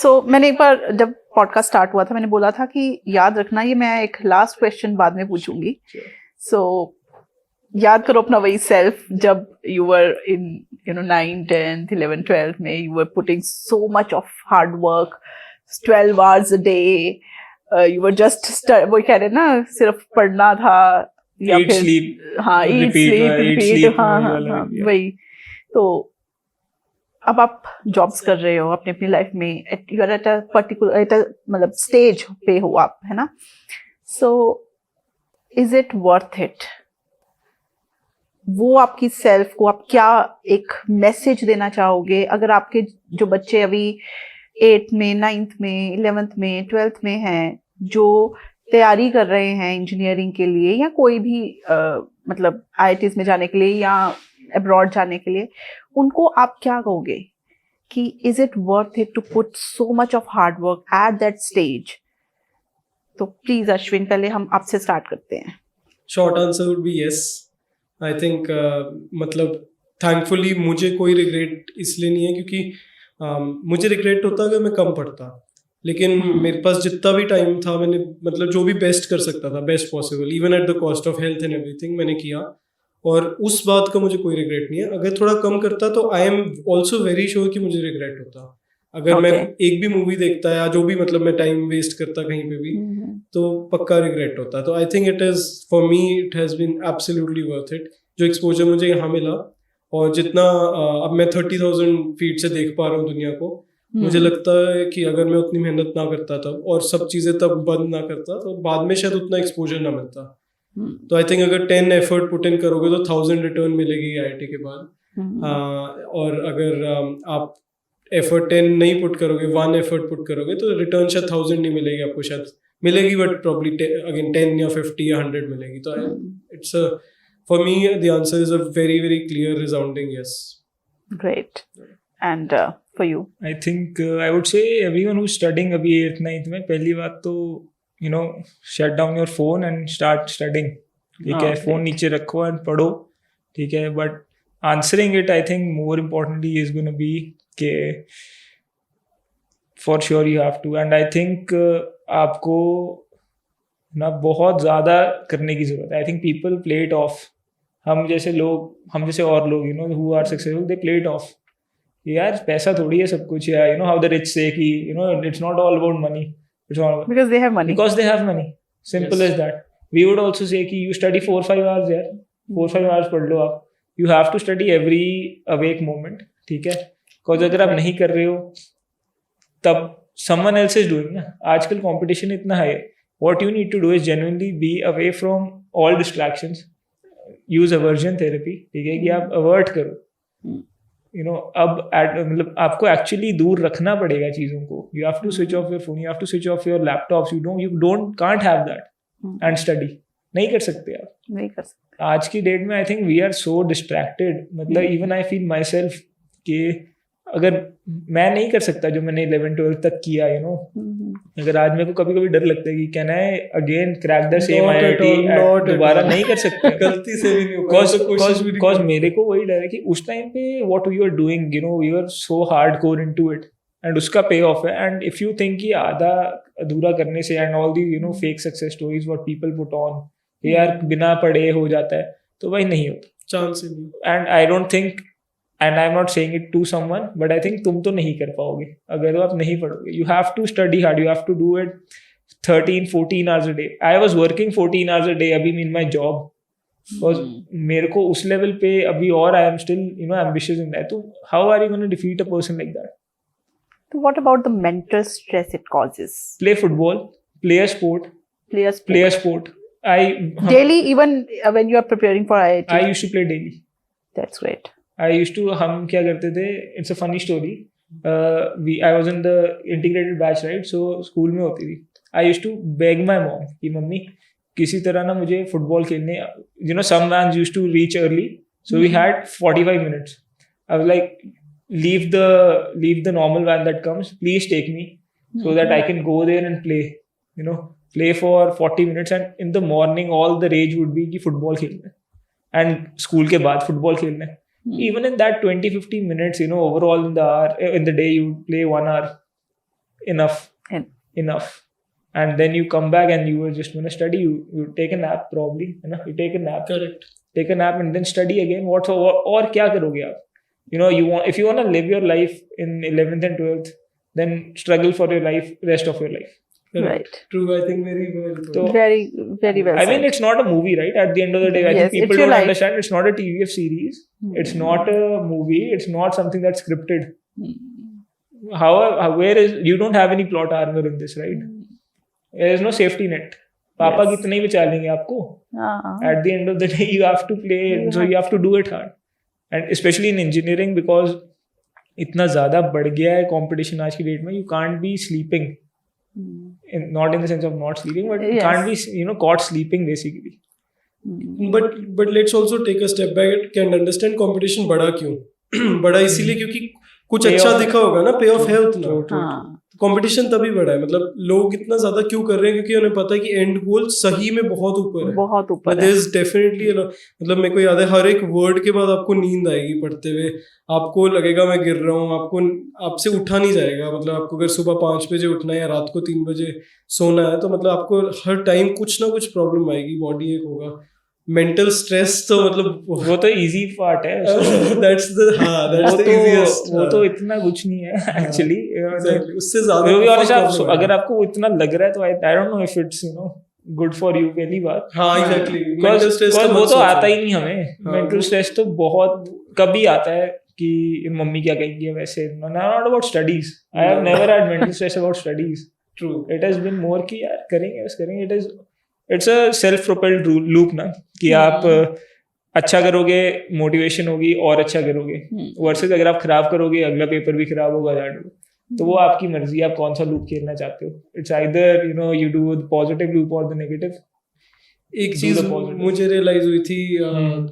मैंने एक बार जब पॉडकास्ट स्टार्ट हुआ था मैंने बोला था कि याद रखना ये मैं एक लास्ट क्वेश्चन बाद में पूछूंगी. सो याद करो अपना वही सेल्फ जब you were in 9, 10th, 11th, 12th में you were putting so much of hard work 12 hours a day. You were just वो कह रहे ना सिर्फ पढ़ना था या Eat, फिर sleep, हाँ eat, sleep, हाँ वही. तो अब आप जॉब्स कर रहे हो अपनी लाइफ में, you are at a particular मतलब स्टेज पे हो आप, है ना. So is it worth it? वो आपकी सेल्फ को आप क्या एक मैसेज देना चाहोगे अगर आपके जो बच्चे अभी 8th में, 9th में, 11th में, 12th में हैं, जो तैयारी कर रहे हैं इंजीनियरिंग के लिए या कोई भी मतलब IITs में जाने के लिए या अब्रॉड जाने के लिए, उनको आप क्या कहोगे कि is it worth it to put so much of hard work at that stage? तो प्लीज अश्विन, पहले हम आपसे स्टार्ट करते हैं. Short answer would be yes. I think मतलब थैंकफुली मुझे कोई रिग्रेट इसलिए नहीं है क्योंकि मुझे रिग्रेट होता अगर मैं कम पढ़ता, लेकिन मेरे पास जितना भी टाइम था मैंने मतलब जो भी बेस्ट कर सकता था, best possible, even at the cost of health and everything मैंने किया, और उस बात का मुझे कोई रिग्रेट नहीं है. अगर थोड़ा कम करता तो I am also very sure कि मुझे रिग्रेट होता. अगर मैं एक भी मूवी देखता या जो भी मतलब मैं टाइम वेस्ट करता कहीं पे भी, तो पक्का रिग्रेट होता. तो I think it is for me it has been absolutely worth it. जो एक्सपोजर मुझे यहाँ मिला और जितना अब मैं 30,000 फीट से देख पा रहा हूँ दुनिया को, मुझे लगता है कि अगर मैं उतनी मेहनत ना करता तब और सब चीज़ें तब बंद ना करता तो बाद में शायद उतना एक्सपोजर ना मिलता. तो आई थिंक अगर 10 एफर्ट पुट इन करोगे तो 1000 रिटर्न मिलेगी IIT के बाद. और अगर आप एफर्ट 10 नहीं पुट करोगे, 1 एफर्ट पुट करोगे तो रिटर्न शायद 1000 नहीं मिलेगी आपको, शायद मिलेगी बट प्रॉब्ली अगेन 10 या 50 या 100 मिलेगी. तो it's for me the answer is a very very clear resounding yes. Great. And for you? I think I would say everyone who's studying अभी 8th 9th में, पहली बात तो shut down your phone and start studying. ठीक है, phone नीचे रखो and पढ़ो. ठीक है, but answering it I think more importantly is going to be के for sure you have to, and I think आपको ना बहुत ज़्यादा करने की ज़रूरत है. I think people play it off. हम जैसे और लोग who are successful, they play it off. यार पैसा थोड़ी है सब कुछ, या how the rich say कि it's not all about money. It's all because they have money. Because they have money. Simple as that. We would also say कि you study 4-5 hours यार, 4-5 hours पढ़ लो आप. You have to study every awake moment. ठीक है, because अगर आप नहीं कर रहे हो तब someone else is doing ना. आजकल competition इतना है. What you need to do is genuinely be away from all distractions. Use aversion therapy. ठीक है, कि आप avert करो. अब मतलब आपको एक्चुअली दूर रखना पड़ेगा चीज़ों को. You have to switch off your phone, you have to switch off your laptops. You can't have that and study. नहीं कर सकते आप, नहीं कर सकते आज की डेट में. I think we are so distracted. मतलब even I feel myself कि अगर मैं नहीं कर सकता जो मैंने 11th-12th तक किया, अगर आज मेरे को कभी कभी डर लगता है कि can I again crack the same IIT, दोबारा नहीं कर सकते. गलती से भी नहीं. बिकॉज मेरे को वही डर है कि उस टाइम पे what you are doing, you are so hardcore into it and उसका पे ऑफ है. एंड इफ यू थिंक कि आधा अधूरा करने से and all the fake success stories what people put on, यार बिना पढ़े हो जाता है, तो वही नहीं होता, चांस ही नहीं. And I don't think, and I'm not saying it to someone, but I think तुम तो नहीं कर पाओगे अगर आप नहीं पढ़ोगे. You have to study hard. You have to do it 13-14 hours a day. I was working 14 hours a day अभी in my job. Because मेरे को उस लेवल पे अभी और I am still ambitious in that. तो how are you going to defeat a person like that? So what about the mental stress it causes? Play football, play a sport. Play a sport. Daily, even when you are preparing for IIT? I used to play daily. That's great. हम क्या करते थे, it's a funny story. I was in the integrated batch, right? So school में होती थी. I used to beg my mom कि mummy किसी तरह ना मुझे फुटबॉल खेलने, some vans used to reach early, so we had 45 minutes. I was like, leave the normal van that comes, please take me so that I can go there and play for 40 minutes. And in the morning all the rage would be कि football खेलना है, and school के बाद football खेलना है. Even in that 20-15 minutes, overall in the day you play 1 hour. enough, En- enough. And then you come back and you were just going to study. You take a nap probably, you know, you take a nap. Correct. Take a nap and then study again. और क्या करोगे आप? You know, if you want to live your life in 11th and 12th, then struggle for your life, rest of your life. Right. True, I think very well put. So, Very, very well I mean, said. it's not a movie, right? At the end of the day, I Yes, think people it's your don't life. understand. It's not a TV series. It's not a movie. It's not something that's scripted. Where is, you don't have any plot armor in this, right? There is no safety net. पापा Yes. कितने ही बचा लेंगे आपको? हाँ. At the end of the day, you have to play, so you have to do it hard. And especially in engineering, because इतना ज़्यादा बढ़ गया है competition आज की डेट में, you can't be sleeping. Not in the sense of not sleeping, but you Yes. can't be, you know, caught sleeping basically. But let's also take a step back and understand competition बढ़ा क्यों? बढ़ा इसीलिए क्योंकि कुछ Pay अच्छा off. दिखा होगा ना, पे ऑफ है उतना। हाँ. कंपटीशन तभी बढ़ा है, मतलब लोग इतना ज्यादा क्यों कर रहे हैं क्योंकि उन्हें पता है कि एंड गोल सही में बहुत ऊपर है, बहुत ऊपर है. देयर इज डेफिनेटली, मतलब मेरे को याद है हर एक वर्ड के बाद आपको नींद आएगी पढ़ते हुए, आपको लगेगा मैं गिर रहा हूँ, आपको आपसे उठा नहीं जाएगा, मतलब आपको अगर सुबह 5 बजे उठना है या रात को 3 बजे सोना है तो मतलब आपको हर टाइम कुछ ना कुछ प्रॉब्लम आएगी, बॉडी एक होगा, मेंटल स्ट्रेस तो मतलब वो तो इजी पार्ट है दैट्स द इजीएस्ट, वो तो इतना कुछ नहीं है एक्चुअली, उससे ज्यादा to be honest, problem है। अगर आपको वो इतना लग रहा है तो I don't know if it's, you know, good for you पहली बार। हाँ एग्जैक्टली, Because वो तो आता ही नहीं हमें, हाँ, मेंटल स्ट्रेस तो बहुत कभी आता है कि मम्मी क्या कहेंगी, वैसे not about studies, I have never had mental stress about studies, true, it has been more कि यार करेंगे बस करेंगे, it's a self propelled loop ना, कि आप अच्छा करोगे मोटिवेशन होगी और अच्छा करोगे, वर्सेस अगर आप खराब करोगे अगला पेपर भी खराब होगा, तो वो आपकी मर्जी, आप कौन सा लूप खेलना चाहते हो, it's either you know you do the positive loop और द नेगेटिव। एक चीज मुझे रियलाइज हुई थी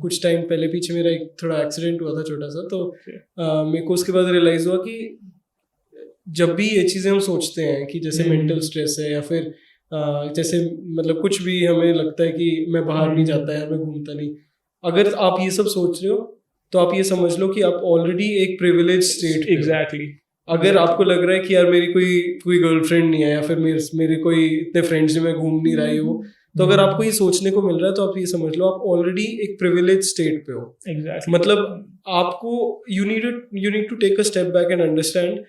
कुछ टाइम पहले, पीछे मेरा एक थोड़ा एक्सीडेंट हुआ था छोटा सा, तो मेरे को उसके बाद रियलाइज हुआ कि जब भी ये चीजें हम सोचते हैं कि जैसे मेंटल स्ट्रेस है या फिर जैसे मतलब कुछ भी हमें लगता है कि मैं बाहर नहीं जाता है, मैं घूमता नहीं, अगर आप ये सब सोच रहे हो तो आप ये समझ लो कि आप ऑलरेडी एक प्रिविलेज स्टेट, एग्जैक्टली, अगर आपको लग रहा है कि यार मेरी कोई गर्लफ्रेंड नहीं है या फिर मेरे कोई इतने फ्रेंड्स से मैं घूम नहीं रही हूँ, तो अगर आपको ये सोचने को मिल रहा है तो आप ये समझ लो आप ऑलरेडी एक प्रिविलेज स्टेट पे हो। एग्जैक्टली, मतलब आपको you need to take a step back and understand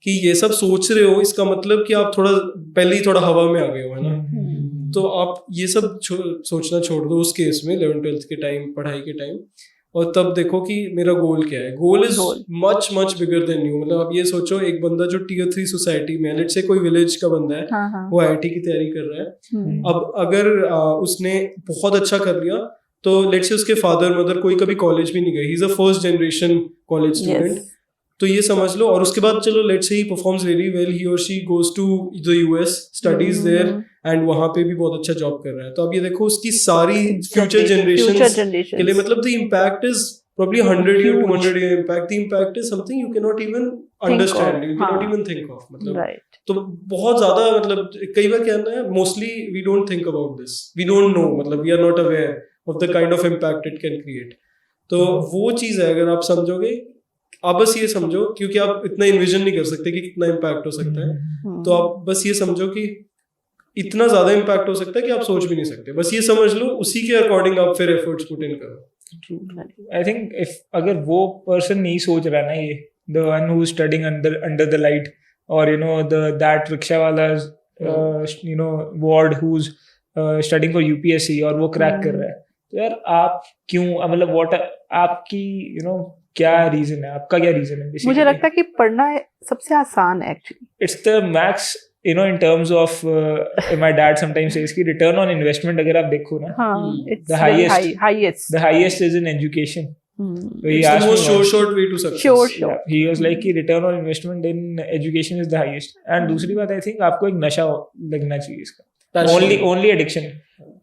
कि ये सब सोच रहे हो, इसका मतलब कि आप थोड़ा पहले ही थोड़ा हवा में आ गए हो, है ना। तो आप ये सब सोचना छोड़ दो उस केस में 11th-12th के टाइम, पढ़ाई के टाइम, और तब देखो कि मेरा गोल क्या है। Goal is much much bigger than you. मतलब आप ये सोचो, एक बंदा जो Tier 3 सोसाइटी में, लेट्स से कोई विलेज का बंदा है, वो IIT की तैयारी कर रहा है, अब अगर उसने बहुत अच्छा कर लिया तो लेट्स से उसके फादर मदर कोई कभी कॉलेज भी नहीं गए, he is a first generation college student, तो ये समझ लो, और उसके बाद चलो लेट्स से he performs really well, he और she goes to the US, studies there, and वहां पे भी बहुत अच्छा जॉब कर रहा है। तो अब ये देखो उसकी सारी फ्यूचर जनरेशंस के लिए, मतलब the impact is probably 100 year, 200 year impact. The impact is something you cannot even understand, you cannot even think of. मतलब तो बहुत ज्यादा, मतलब कई बार क्या है, mostly we don't think about this, we don't know, मतलब we are not aware of the kind of impact it can create. तो वो चीज है, अगर आप समझोगे, आप बस ये समझो, क्योंकि आप इतना इन्विजन नहीं कर सकते कि कितना इम्पैक्ट हो सकता है, तो आप बस ये समझो कि इतना ज्यादा इम्पैक्ट हो सकता है कि आप सोच भी नहीं सकते, बस ये समझ लो, उसी के अकॉर्डिंग आप फिर एफर्ट्स पुट इन करो। आई थिंक इफ अगर वो पर्सन नहीं सोच रहा ना, ये the one who is studying under the light, और यू नो दैट रिक्शा वाला you know ward who is studying for UPSC और वो क्रैक कर रहा है, तो यार आप क्यों, मतलब व्हाट आपकी यू नो क्या रीजन है, आपका क्या रीजन है? मुझे लगता है कि पढ़ना सबसे आसान है actually, it's the max, you know, in terms of my dad sometimes says कि return on investment अगर आप देखो ना, it's the highest is in education. So he it's asked the most me short way to success. Sure. Yeah, he was like कि return on investment in education is the highest. And दूसरी बात, I think आपको एक नशा लगना चाहिए इसका, only addiction,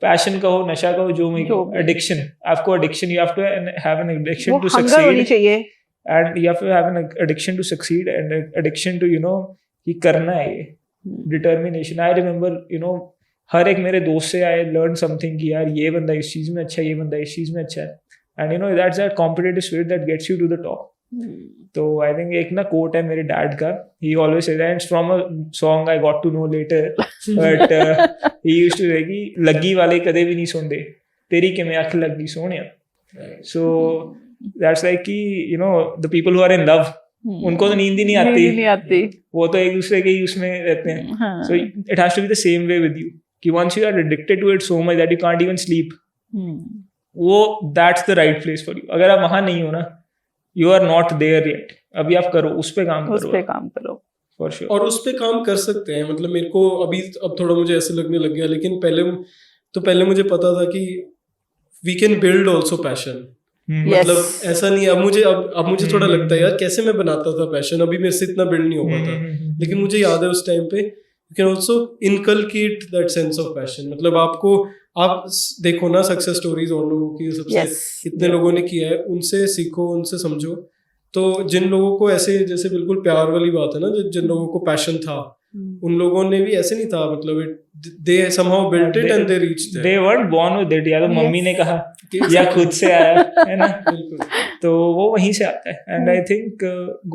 passion कहो, नशा कहो, जो मैं addiction, आपको addiction, you have to have an addiction to succeed, होनी चाहिए, and you have to have an addiction to succeed and addiction to, you know, कि करना है ये determination. I remember, you know, हर एक मेरे दोस्त से आई लर्न समथिंग कि यार ये बंदा इस चीज में अच्छा है, ये बंदा इस चीज में अच्छा है, and you know that's that competitive spirit that gets you to the top. तो आई थिंक एक ना कोट है मेरे डैड का, he always says that from a song I got to know later, but he used to say कि लगी वाले कदे भी नहीं सोंदे, तेरी किवें अख लगी सोहणिया. सो दैट्स लाइक कि you know the people who are in love, उनको तो नींद ही नहीं आती, वो तो एक दूसरे के ही उसमें रहते हैं. So it has to be the same way with you कि once you are addicted to it so much that you can't even sleep, वो that's the right place for you. अगर आप वहां नहीं हो ना, you are not there yet, अभी आप करो, उस पे काम करो फॉर श्योर. और उस पे काम कर सकते हैं. मतलब मेरे को अभी अब थोड़ा मुझे ऐसे लगने लग गया, लेकिन पहले मुझे पता था कि we can build also passion. मतलब ऐसा नहीं, अब मुझे थोड़ा लगता है यार कैसे मैं बनाता था पैशन, अभी मेरे से इतना बिल्ड नहीं हो पाता. लेकिन मुझे याद है उस टाइम पे you can also inculcate that sense of passion. मतलब आप देखो ना सक्सेस स्टोरीज और लोगों की, सबसे कितने लोगों ने किया है, उनसे सीखो, उनसे समझो. तो जिन लोगों को ऐसे, जैसे बिल्कुल प्यार वाली बात है ना, जिन लोगों को पैशन था, उन लोगों ने भी ऐसे नहीं था, मतलब they somehow built it and they reached there. They weren't born with it, या तो मम्मी ने कहा या खुद से आया है ना. तो वो वहीं से आता है. And I think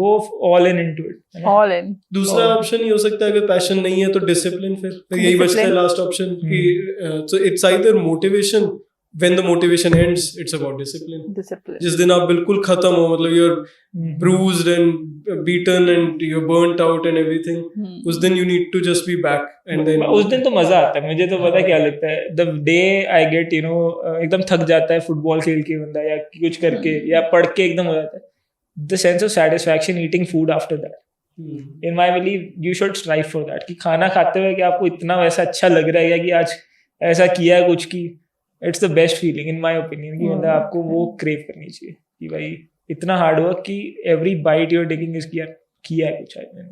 go all in into it, all in. दूसरा ऑप्शन ये हो सकता है, अगर पैशन नहीं है तो डिसिप्लिन. फिर यही बचता है लास्ट ऑप्शन कि so it's either motivation, when the motivation ends, it's about discipline. जिस दिन आप बिल्कुल खत्म हो, मतलब you're bruised and beaten and you're burnt out and everything, उस दिन you need to just be back. And then उस दिन तो मजा आता है. मुझे तो पता क्या लगता है, the day I get you know एकदम थक जाता है फुटबॉल खेल के बंदा, या कुछ करके या पढ़ के एकदम हो जाता है, the sense of satisfaction eating food after that. In my belief, you should strive for that. कि खाना खाते हुए कि आपको इतना वैसा अच्छा लग रहा है कि आज ऐसा किया है कुछ की, it's the best feeling in my opinion. कि मतलब आपको वो क्रेव करनी चाहिए कि भाई इतना हार्ड वर्क कि every bite you're taking is किया है कुछ आज मैंने.